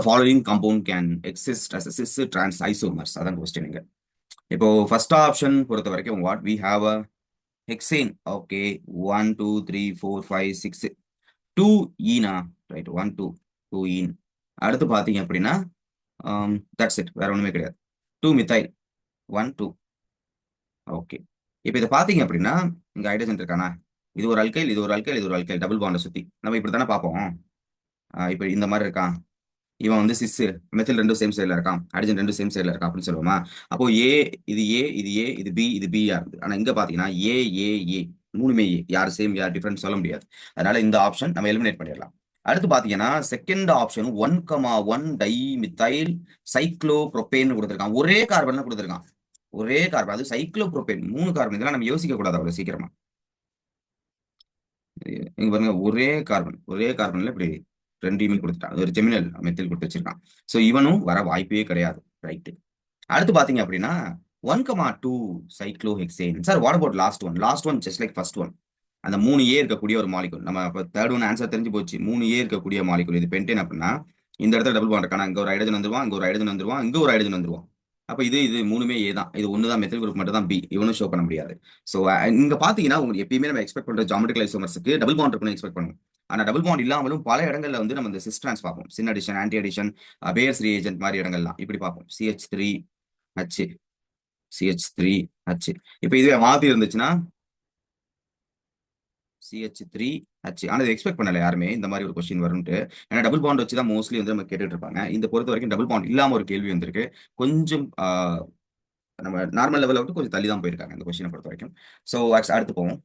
Following compound can exist as cis trans isomers. அதான் question இங்க. இப்போ ஃபர்ஸ்ட் ஆப்ஷன் பொறுத்த வரைக்கும் what we have a hexane. Okay, 1 2 3 4 5 6 2 ஈனா, ரைட், 1 2 2 ஈன். அடுத்து பார்த்தீங்க அப்படின்னா தட்ஸ் இட், வேற ஒன்றுமே கிடையாது. 2 மித்தைல் 1 2. ஓகே, இப்போ இதை பார்த்தீங்க அப்படின்னா இங்கே ஹைட்ரஜன் இருக்கானா, இது ஒரு அல்கைல், இது ஒரு அல்கைல், இது ஒரு அல்கைல், டபுள் பாண்டை சுற்றி நம்ம இப்படி தானே பார்ப்போம். இப்போ இந்த மாதிரி இருக்கான், இவன் வந்து சிஸ், மெத்தில் ரெண்டும் சேம் சைடில் இருக்கான், ஹைட்ரஜன் ரெண்டும் சேம் சைடில் இருக்கான் அப்படின்னு சொல்லுவோமா. அப்போ ஏ இது ஏ இது ஏ இது பி இது பியா இருக்குது. ஆனால் இங்கே பார்த்தீங்கன்னா ஏ ஏ ஏ மூணுமே ஏ, யார் சேம் யார் டிஃபரன்ஸ் சொல்ல முடியாது. அதனால இந்த ஆப்ஷன் நம்ம எலிமினேட் பண்ணிடலாம். அடுத்து பார்த்தீங்கன்னா second option 1,1 dimethyl cyclopropane கொடுத்துருக்கான். ஒரே கார்பன்ல கொடுத்துருக்கான், ஒரே கார்பன், அது சைக்ளோப்ரோபேன் 3 கார்பன். இதெல்லாம் நம்ம யோசிக்க கூடாது அவ்வளவு சீக்கிரமா. இங்க பாருங்க, ஒரே கார்பன், ஒரே கார்பன்ல இப்படி 2 இமெயில் கொடுத்துட்டான், ஒரு ஜெமினல் மெத்தில் கொடுத்து வச்சிருக்கான். ஸோ இவனும் வர வாய்ப்பே கிடையாது. ரைட்டு. அடுத்து பாத்தீங்க அப்படின்னா 1,2 cyclohexane. Sir what about last one? Last one just like first one. அந்த 3 ஏ இருக்கக்கூடிய ஒரு மாலிகுல். நம்ம இப்போ தேர்ட் ஒன் ஆன்சர் தெரிஞ்சு போச்சு. 3 ஏ இருக்கக்கூடிய மாலிகுல் இது பென்டேன் அப்படின்னா இந்த இடத்துல டபுள் பாண்ட் இருக்கானா, இங்க ஒரு ஹைட்ரஜன் வந்துருவான், இங்க ஒரு ஹைட்ரஜன் வந்துருவான், இங்க ஒரு ஹைட்ரஜன் வந்துருவான். அப்ப இது மூணுமே ஏ தான். இது ஒன்று தான் மெத்தில் குரூப் மட்டும் தான் பி. இவனும் ஷோ பண்ண முடியாது. ஸோ இங்க பாத்தீங்கன்னா உங்களுக்கு எப்பயுமே நம்ம எக்ஸ்பெக்ட் பண்ற ஜாமெட்ரிக்கல் ஐசோமர்ஸ்க்கு டபுள் பாண்ட் இருக்குன்னு எக்ஸ்பெக்ட் பண்ணுவோம். ஆனா டபுள் பாண்ட் இல்லாமலும் பல இடங்கள்ல வந்து நம்ம இந்த சிஸ் டிரான்ஸ் பார்ப்போம். Syn addition, anti addition, Baeyer's reagent மாதிரி இடங்கள்லாம் இப்படி பார்ப்போம். CH3 H CH3 H. இப்போ இதுவே மாத்தி இருந்துச்சுன்னா CH3 H. ஆனால் இது எக்ஸ்பெக்ட் பண்ணல யாருமே இந்த மாதிரி ஒரு கொஸ்டின் வரும்ட்டு. ஏன்னா டபுள் பாண்ட் வச்சு தான் மோஸ்ட்லி வந்து நம்ம கேட்டுட்டு இருப்பாங்க. இந்த பொறுத்த வரைக்கும் டபுள் பாண்ட் இல்லாம ஒரு கேள்வி வந்திருக்கு. கொஞ்சம் நம்ம நார்மல் லெவலில் விட்டு கொஞ்சம் தள்ளி தான் போயிருக்காங்க இந்த கொஸ்டினை பொறுத்த வரைக்கும். ஸோ அடுத்து போவோம்.